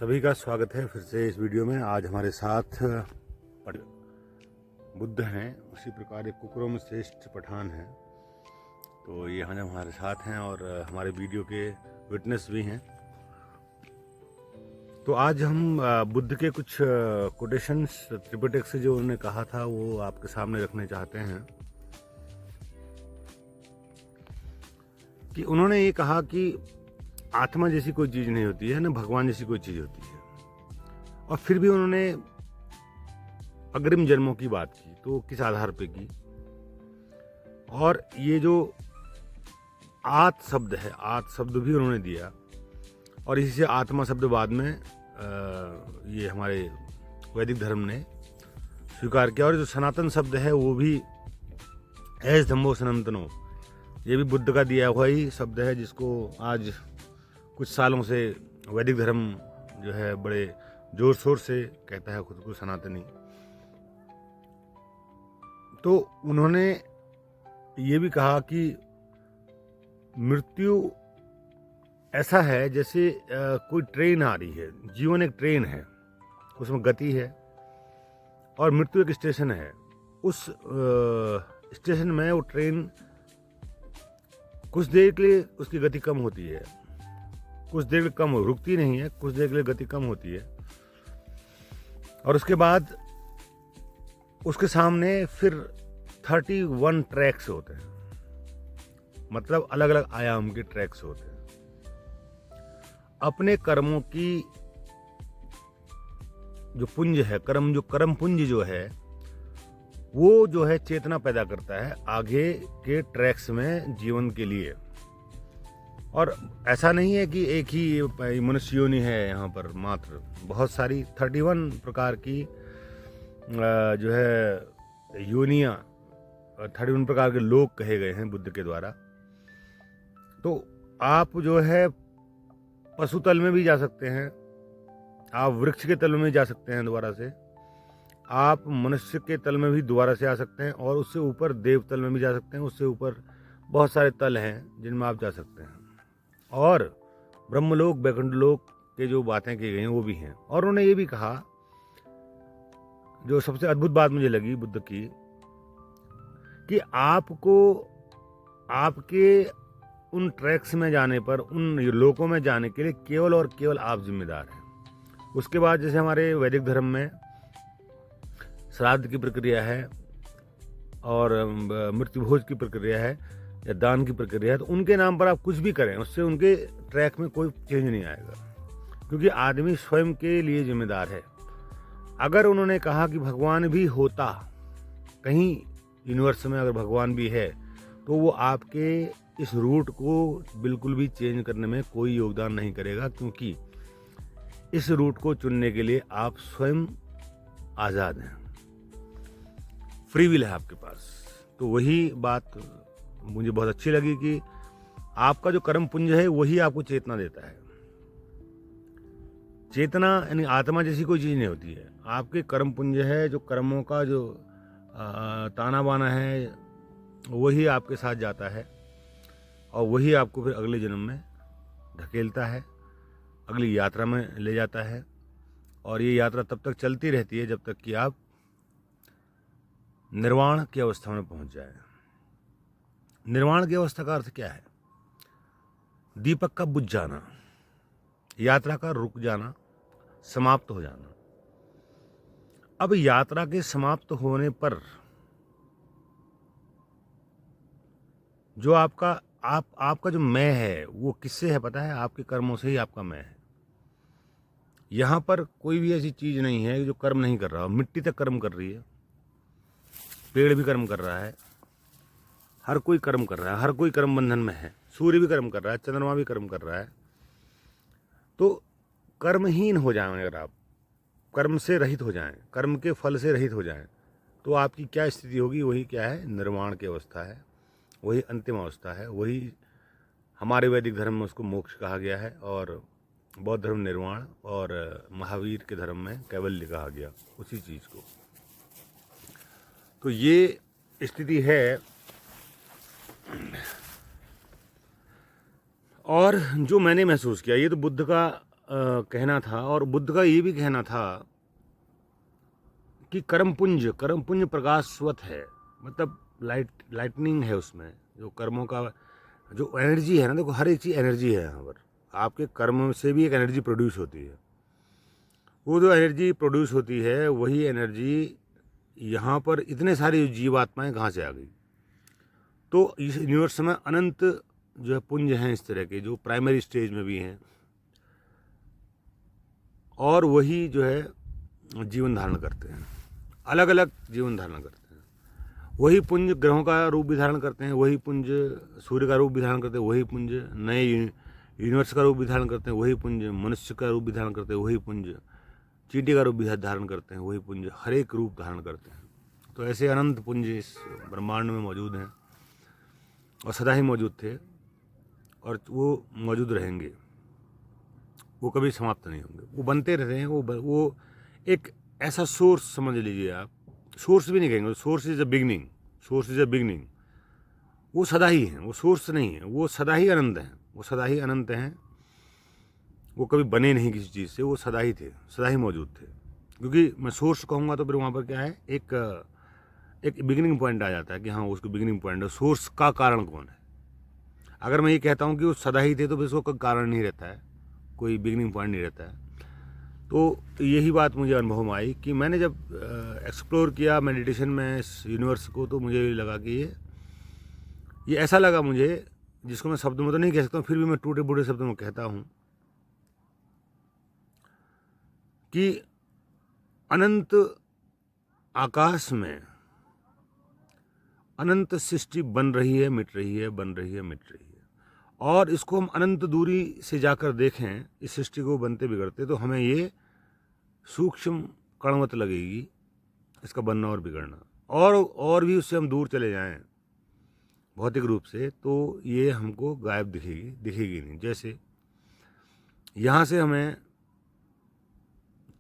सभी का स्वागत है फिर से इस वीडियो में। आज हमारे साथ बुद्ध हैं, उसी प्रकार एक कुकरों में श्रेष्ठ पठान हैं। तो ये हमारे साथ हैं और हमारे वीडियो के विटनेस भी हैं। तो आज हम बुद्ध के कुछ कोटेशंस त्रिपिटक से जो उन्होंने कहा था वो आपके सामने रखने चाहते हैं। कि उन्होंने ये कहा कि आत्मा जैसी कोई चीज़ नहीं होती है, ना भगवान जैसी कोई चीज़ होती है। और फिर भी उन्होंने अग्रिम जन्मों की बात की, तो किस आधार पे की। और ये जो आत शब्द है, आत शब्द भी उन्होंने दिया और इसी से आत्मा शब्द बाद में ये हमारे वैदिक धर्म ने स्वीकार किया। और जो सनातन शब्द है वो भी ऐस धम्मो सनातनो, ये भी बुद्ध का दिया हुआ ही शब्द है, जिसको आज कुछ सालों से वैदिक धर्म जो है बड़े जोर शोर से कहता है खुद को सनातनी। तो उन्होंने ये भी कहा कि मृत्यु ऐसा है जैसे कोई ट्रेन आ रही है। जीवन एक ट्रेन है, उसमें गति है, और मृत्यु एक स्टेशन है। उस स्टेशन में वो ट्रेन कुछ देर के लिए उसकी गति कम होती है, कुछ देर कम रुकती नहीं है, कुछ देर के लिए गति कम होती है, और उसके बाद उसके सामने फिर 31 ट्रैक्स होते हैं, मतलब अलग अलग आयाम के ट्रैक्स होते हैं। अपने कर्मों की जो पुंज है, जो कर्म पुंज जो है, वो जो है चेतना पैदा करता है आगे के ट्रैक्स में जीवन के लिए। और ऐसा नहीं है कि एक ही मनुष्य योनि है यहाँ पर, मात्र बहुत सारी 31 प्रकार की जो है योनियाँ, 31 प्रकार के लोग कहे गए हैं बुद्ध के द्वारा। तो आप जो है पशु तल में भी जा सकते हैं, आप वृक्ष के तल में भी जा सकते हैं दोबारा से, आप मनुष्य के तल में भी दोबारा से आ सकते हैं, और उससे ऊपर देव तल में भी जा सकते हैं। उससे ऊपर बहुत सारे तल हैं जिनमें आप जा सकते हैं। और ब्रह्मलोक, वैकुंठलोक के जो बातें की गई हैं वो भी हैं। और उन्होंने ये भी कहा, जो सबसे अद्भुत बात मुझे लगी बुद्ध की, कि आपको आपके उन ट्रैक्स में जाने पर, उन लोकों में जाने के लिए केवल और केवल आप जिम्मेदार हैं। उसके बाद जैसे हमारे वैदिक धर्म में श्राद्ध की प्रक्रिया है और मृत्यु भोज की प्रक्रिया है या दान की प्रक्रिया है, तो उनके नाम पर आप कुछ भी करें, उससे उनके ट्रैक में कोई चेंज नहीं आएगा, क्योंकि आदमी स्वयं के लिए जिम्मेदार है। अगर उन्होंने कहा कि भगवान भी होता, कहीं यूनिवर्स में अगर भगवान भी है, तो वो आपके इस रूट को बिल्कुल भी चेंज करने में कोई योगदान नहीं करेगा, क्योंकि इस रूट को चुनने के लिए आप स्वयं आज़ाद हैं, फ्री विल है आपके पास। तो वही बात मुझे बहुत अच्छी लगी कि आपका जो कर्म पुंज है वही आपको चेतना देता है। चेतना यानी आत्मा जैसी कोई चीज़ नहीं होती है, आपके कर्म पुंज है। जो कर्मों का जो ताना बाना है वही आपके साथ जाता है, और वही आपको फिर अगले जन्म में धकेलता है, अगली यात्रा में ले जाता है। और ये यात्रा तब तक चलती रहती है जब तक कि आप निर्वाण की अवस्था में पहुंच जाए। निर्वाण की अवस्था का अर्थ क्या है? दीपक का बुझ जाना, यात्रा का रुक जाना, समाप्त हो जाना। अब यात्रा के समाप्त होने पर जो आपका जो मैं है वो किससे है पता है? आपके कर्मों से ही आपका मैं है। यहाँ पर कोई भी ऐसी चीज नहीं है जो कर्म नहीं कर रहा हो। मिट्टी तक कर्म कर रही है, पेड़ भी कर्म कर रहा है, हर कोई कर्म कर रहा है, हर कोई कर्म बंधन में है। सूर्य भी कर्म कर रहा है, चंद्रमा भी कर्म कर रहा है। तो कर्महीन हो जाएं, अगर आप कर्म से रहित हो जाएं, कर्म के फल से रहित हो जाएं, तो आपकी क्या स्थिति होगी? वही क्या है? निर्वाण की अवस्था है, वही अंतिम अवस्था है। वही हमारे वैदिक धर्म में उसको मोक्ष कहा गया है, और बौद्ध धर्म निर्वाण, और महावीर के धर्म में कैवल्य कहा गया उसी चीज़ को। तो ये स्थिति है। और जो मैंने महसूस किया, ये तो बुद्ध का कहना था, और बुद्ध का ये भी कहना था कि कर्म पुंज प्रकाशवत है, मतलब लाइटनिंग है उसमें, जो कर्मों का जो एनर्जी है ना, देखो हर एक चीज़ एनर्जी है यहाँ पर। आपके कर्म से भी एक एनर्जी प्रोड्यूस होती है, वो जो एनर्जी प्रोड्यूस होती है वही एनर्जी यहाँ पर इतने सारी जीवात्माएं कहाँ से आ गई। तो इस यूनिवर्स में अनंत जो है पुंज हैं इस तरह के, जो प्राइमरी स्टेज में भी हैं, और वही जो है जीवन धारण करते हैं, अलग अलग जीवन धारण करते हैं। वही पुंज ग्रहों का रूप भी धारण करते हैं, वही पुंज सूर्य का रूप भी धारण करते हैं, वही पुंज नए यूनिवर्स का रूप भी धारण करते हैं, वही पुंज मनुष्य का रूप भी धारण करते हैं, वही पुंज चींटी का रूप भी धारण करते हैं, वही पुंज हर एक रूप धारण करते हैं। तो ऐसे अनंत पुंज इस ब्रह्मांड में मौजूद हैं, और सदा ही मौजूद थे, और वो मौजूद रहेंगे, वो कभी समाप्त नहीं होंगे, वो बनते रहते हैं। वो एक ऐसा सोर्स समझ लीजिए आप, सोर्स भी नहीं कहेंगे, source is a beginning, source is a beginning. वो सदा ही हैं, वो सोर्स नहीं है, वो सदा ही अनंत हैं, वो सदा ही अनंत हैं, वो कभी बने नहीं किसी चीज़ से, वो सदा ही थे, सदा ही मौजूद थे। क्योंकि मैं सोर्स कहूँगा तो फिर वहाँ पर क्या है, एक बिगिनिंग पॉइंट आ जाता है कि हाँ उसको बिगिनिंग पॉइंट है, सोर्स का कारण कौन है। अगर मैं ये कहता हूँ कि वो सदा ही थे तो फिर उसको कोई कारण नहीं रहता है, कोई बिगिनिंग पॉइंट नहीं रहता है। तो यही बात मुझे अनुभव में आई कि मैंने जब एक्सप्लोर किया मेडिटेशन में इस यूनिवर्स को, तो मुझे लगा कि ये ऐसा लगा मुझे, जिसको मैं शब्दों में तो नहीं कह सकता हूँ, फिर भी मैं टूटे बूटे शब्दों में कहता हूँ कि अनंत आकाश में अनंत सृष्टि बन रही है, मिट रही है, बन रही है, मिट रही है। और इसको हम अनंत दूरी से जाकर देखें, इस सृष्टि को बनते बिगड़ते, तो हमें ये सूक्ष्म कणवत लगेगी, इसका बनना और बिगड़ना। और भी उससे हम दूर चले जाएं भौतिक रूप से, तो ये हमको गायब दिखेगी नहीं। जैसे यहाँ से हमें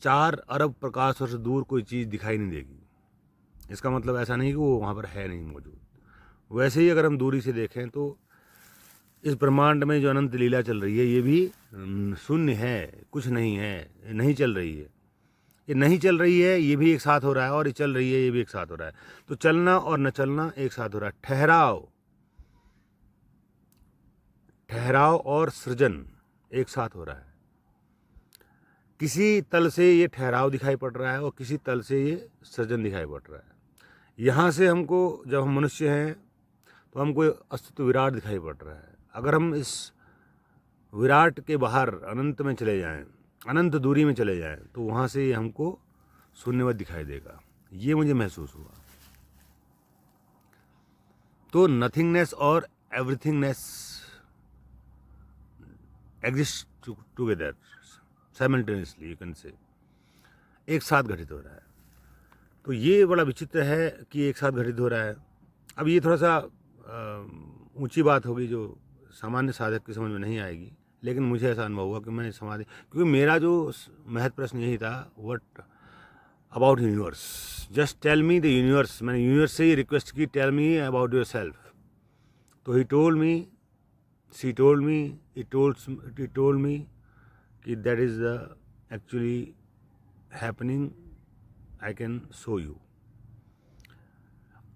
4 अरब प्रकाश वर्ष दूर कोई चीज़ दिखाई नहीं देगी, इसका मतलब ऐसा नहीं कि वो वहाँ पर है नहीं मौजूद। वैसे ही अगर हम दूरी से देखें तो इस ब्रह्मांड में जो अनंत लीला चल रही है, ये भी शून्य है, कुछ नहीं है, नहीं चल रही है। ये नहीं चल रही है, ये भी एक साथ हो रहा है, और ये चल रही है, ये भी एक साथ हो रहा है। तो चलना और न चलना एक साथ हो रहा है। ठहराव और सृजन एक साथ हो रहा है। किसी तल से ये ठहराव दिखाई पड़ रहा है और किसी तल से ये सृजन दिखाई पड़ रहा है। यहाँ से हमको, जब हम मनुष्य हैं तो हमको अस्तित्व विराट दिखाई पड़ रहा है। अगर हम इस विराट के बाहर अनंत में चले जाएं, अनंत दूरी में चले जाएं, तो वहाँ से ये हमको शून्यवत दिखाई देगा। ये मुझे महसूस हुआ। तो नथिंगनेस और everythingness exist together simultaneously, you can say, एक साथ घटित हो रहा है। तो ये बड़ा विचित्र है कि एक साथ घटित हो रहा है। अब ये थोड़ा सा ऊंची बात होगी जो सामान्य साधक की समझ में नहीं आएगी, लेकिन मुझे ऐसा अनुभव हुआ कि मैं समाधि, क्योंकि मेरा जो महत्व प्रश्न यही था, what about universe, just tell me the universe. मैंने यूनिवर्स से ही रिक्वेस्ट की, tell me about yourself. तो he told me, she told me, it told me कि that is the actually happening, I can show you.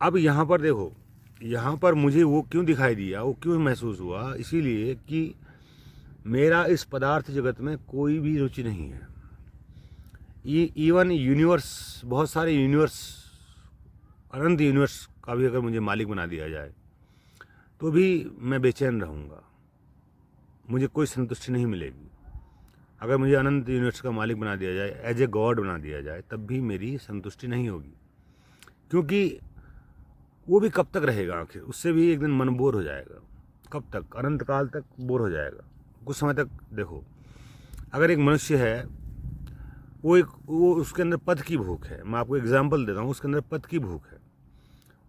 अब यहाँ पर देखो, यहाँ पर मुझे वो क्यों दिखाई दिया, वो क्यों महसूस हुआ, इसीलिए कि मेरा इस पदार्थ जगत में कोई भी रुचि नहीं है। इवन यूनिवर्स, बहुत सारे यूनिवर्स, अनंत यूनिवर्स का भी अगर मुझे मालिक बना दिया जाए तो भी मैं बेचैन रहूँगा, मुझे कोई संतुष्टि नहीं मिलेगी। अगर मुझे अनंत यूनिवर्स का मालिक बना दिया जाए, एज ए गॉड बना दिया जाए, तब भी मेरी संतुष्टि नहीं होगी, क्योंकि वो भी कब तक रहेगा आखिर, उससे भी एक दिन मन बोर हो जाएगा। कब तक? अनंत काल तक बोर हो जाएगा। कुछ समय तक देखो, अगर एक मनुष्य है, वो उसके अंदर पद की भूख है। मैं आपको एग्जाम्पल देता हूँ, उसके अंदर पद की भूख है।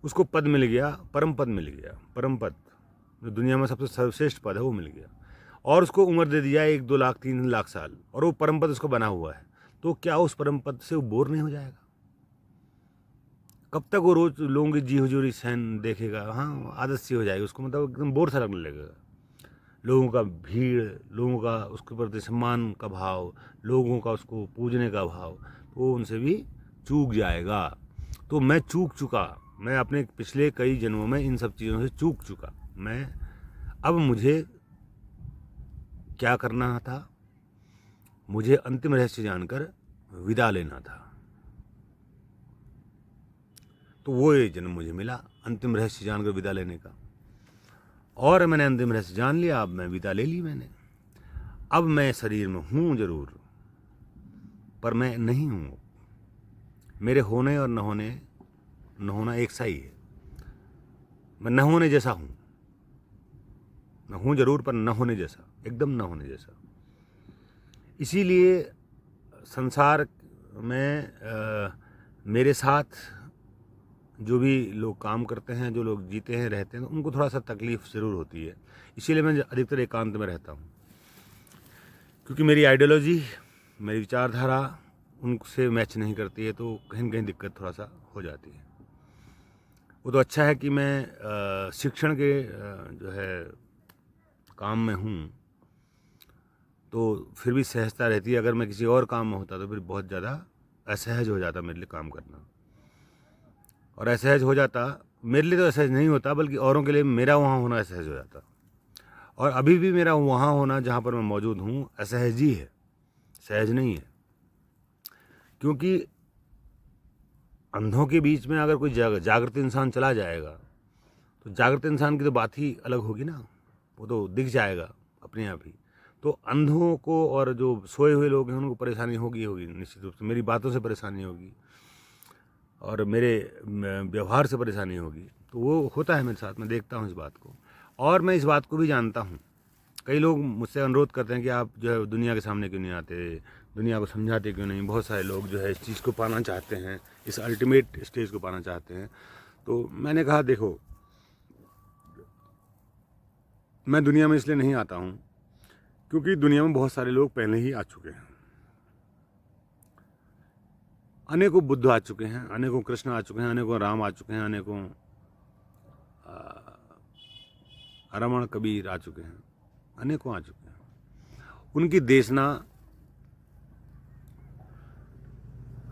उसको पद मिल गया, परम पद मिल गया, परम पद जो दुनिया में सबसे सर्वश्रेष्ठ पद है वो मिल गया, और उसको उम्र दे दिया 1, 2 लाख, 3 लाख साल, और वो परम पद उसको बना हुआ है। तो क्या उस परम पद से वो बोर नहीं हो जाएगा? कब तक वो रोज लोगों की जी हुजूरी सहन देखेगा? हाँ, आदत सी हो जाएगी उसको, मतलब एकदम बोर सा लगने लगेगा। लोगों का भीड़, लोगों का उसके प्रति सम्मान का भाव, लोगों का उसको पूजने का भाव, तो वो उनसे भी चूक जाएगा। तो मैं चूक चुका, मैं अपने पिछले कई जन्मों में इन सब चीज़ों से चूक चुका। मैं अब मुझे क्या करना था, मुझे अंतिम रहस्य जानकर विदा लेना था। तो वो ये जन्म मुझे मिला अंतिम रहस्य जानकर विदा लेने का, और मैंने अंतिम रहस्य जान लिया। अब मैं विदा ले ली मैंने। अब मैं शरीर में हूँ जरूर, पर मैं नहीं हूँ। मेरे होने और न होना एक सा ही है। मैं न होने जैसा हूँ, मैं हूँ जरूर पर न होने जैसा, एकदम न होने जैसा। इसीलिए संसार में मेरे साथ जो भी लोग काम करते हैं, जो लोग जीते हैं, रहते हैं, तो उनको थोड़ा सा तकलीफ ज़रूर होती है। इसीलिए मैं अधिकतर एकांत में रहता हूँ, क्योंकि मेरी आइडियोलॉजी, मेरी विचारधारा उनसे मैच नहीं करती है, तो कहीं न कहीं दिक्कत थोड़ा सा हो जाती है। वो तो अच्छा है कि मैं शिक्षण के जो है काम में हूँ, तो फिर भी सहजता रहती है। अगर मैं किसी और काम में होता तो फिर बहुत ज़्यादा असहज हो जाता मेरे लिए काम करना, और असहज हो जाता मेरे लिए, तो असहज नहीं होता बल्कि औरों के लिए मेरा वहाँ होना असहज हो जाता। और अभी भी मेरा वहाँ होना जहाँ पर मैं मौजूद हूँ असहज ही है, सहज नहीं है। क्योंकि अंधों के बीच में अगर कोई जागृत इंसान चला जाएगा, तो जागृत इंसान की तो बात ही अलग होगी ना, वो तो दिख जाएगा अपने आप ही। तो अंधों को और जो सोए हुए लोग हैं उनको परेशानी होगी निश्चित रूप से। मेरी बातों से परेशानी होगी और मेरे व्यवहार से परेशानी होगी। तो वो होता है मेरे साथ, मैं देखता हूँ इस बात को। और मैं इस बात को भी जानता हूँ, कई लोग मुझसे अनुरोध करते हैं कि आप जो है दुनिया के सामने क्यों नहीं आते, दुनिया को समझाते क्यों नहीं। बहुत सारे लोग जो है इस चीज़ को पाना चाहते हैं, इस अल्टीमेट स्टेज को पाना चाहते हैं। तो मैंने कहा देखो, मैं दुनिया में इसलिए नहीं आता हूँ क्योंकि दुनिया में बहुत सारे लोग पहले ही आ चुके हैं। अनेकों बुद्ध आ चुके हैं, अनेकों कृष्ण आ चुके हैं, अनेकों राम आ चुके हैं, अनेकों रमण कबीर आ चुके हैं, अनेकों आ चुके हैं। उनकी देशना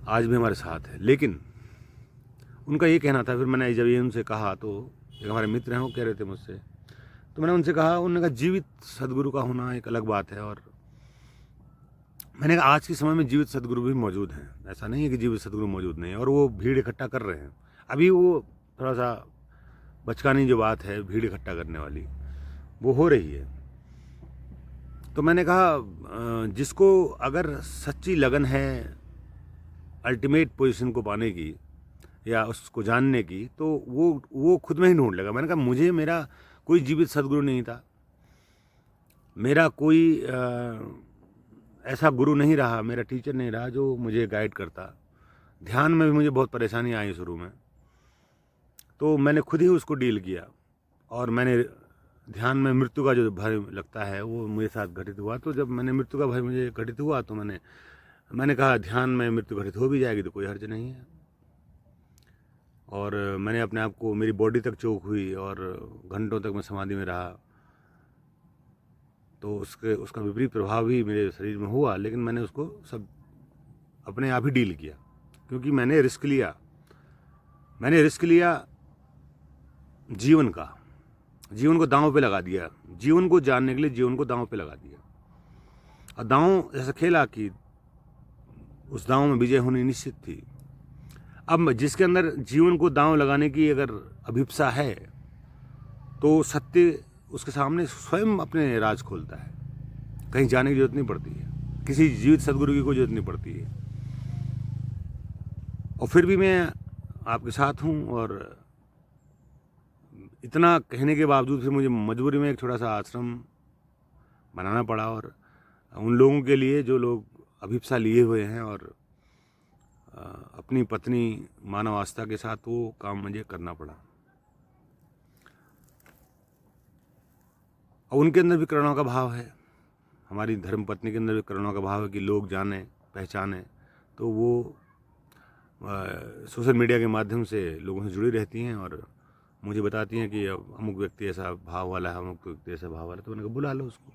आज भी हमारे साथ है। लेकिन उनका ये कहना था, फिर मैंने जब ये उनसे कहा, तो एक हमारे मित्र हैं वो कह रहे थे मुझसे, तो मैंने उनसे कहा, उन्होंने कहा जीवित सदगुरु का होना एक अलग बात है। और मैंने कहा आज के समय में जीवित सदगुरु भी मौजूद हैं, ऐसा नहीं है कि जीवित सदगुरु मौजूद नहीं है, और वो भीड़ इकट्ठा कर रहे हैं। अभी वो थोड़ा सा बचकानी जो बात है भीड़ इकट्ठा करने वाली, वो हो रही है। तो मैंने कहा जिसको अगर सच्ची लगन है अल्टीमेट पोजीशन को पाने की या उसको जानने की, तो वो खुद में ही ढूंढ लेगा। मैंने कहा मुझे मेरा कोई जीवित सदगुरु नहीं था, मेरा कोई ऐसा गुरु नहीं रहा, मेरा टीचर नहीं रहा जो मुझे गाइड करता। ध्यान में भी मुझे बहुत परेशानी आई शुरू में, तो मैंने खुद ही उसको डील किया। और मैंने ध्यान में मृत्यु का जो भय लगता है वो मेरे साथ घटित हुआ। तो जब मैंने मृत्यु का भय मुझे घटित हुआ, तो मैंने कहा ध्यान में मृत्यु घटित हो भी जाएगी तो कोई हर्ज नहीं है। और मैंने अपने आप को, मेरी बॉडी तक चोक हुई और घंटों तक मैं समाधि में रहा। तो उसका विपरीत प्रभाव भी मेरे शरीर में हुआ, लेकिन मैंने उसको सब अपने आप ही डील किया, क्योंकि मैंने रिस्क लिया। जीवन को दांव पे लगा दिया, जीवन को जानने के लिए जीवन को दांव पे लगा दिया। और दांव ऐसा खेला कि उस दांव में विजय होनी निश्चित थी। अब जिसके अंदर जीवन को दांव लगाने की अगर अभिप्सा है, तो सत्य उसके सामने स्वयं अपने राज खोलता है। कहीं जाने की जरूरत नहीं पड़ती है, किसी जीवित सदगुरु की कोई जरूरत नहीं पड़ती है। और फिर भी मैं आपके साथ हूँ, और इतना कहने के बावजूद फिर मुझे मजबूरी में एक छोटा सा आश्रम बनाना पड़ा, और उन लोगों के लिए जो लोग अभिप्सा लिए हुए हैं और अपनी पत्नी मानव आस्था के साथ, वो काम मुझे करना पड़ा। और उनके अंदर भी करुणा का भाव है, हमारी धर्म पत्नी के अंदर भी करुणा का भाव है कि लोग जाने पहचाने। तो वो सोशल मीडिया के माध्यम से लोगों से जुड़ी रहती हैं और मुझे बताती हैं कि अब अमुक व्यक्ति ऐसा भाव वाला है, अमुक व्यक्ति ऐसा भाव वाला है, तो मैंने कहा बुला लो उसको,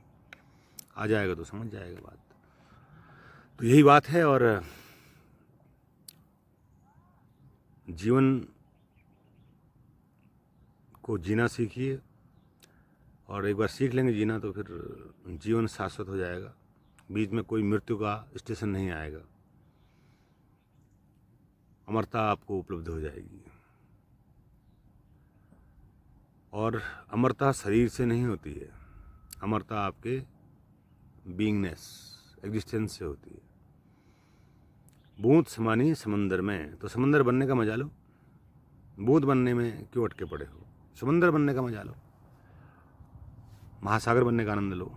आ जाएगा तो समझ जाएगा बात। तो यही बात है। और जीवन को जीना सीखिए, और एक बार सीख लेंगे जीना तो फिर जीवन शाश्वत हो जाएगा, बीच में कोई मृत्यु का स्टेशन नहीं आएगा, अमरता आपको उपलब्ध हो जाएगी। और अमरता शरीर से नहीं होती है, अमरता आपके बीइंगनेस, एग्जिस्टेंस से होती है। बूंद समानी समंदर में, तो समंदर बनने का मजा लो, बूंद बनने में क्यों अटके पड़े हो, समंदर बनने का मजा लो, महासागर बनने का आनंद लो।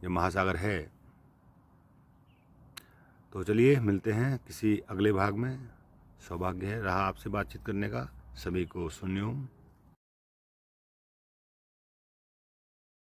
जब महासागर है तो चलिए मिलते हैं किसी अगले भाग में। सौभाग्य है रहा आपसे बातचीत करने का। सभी को शून्योम।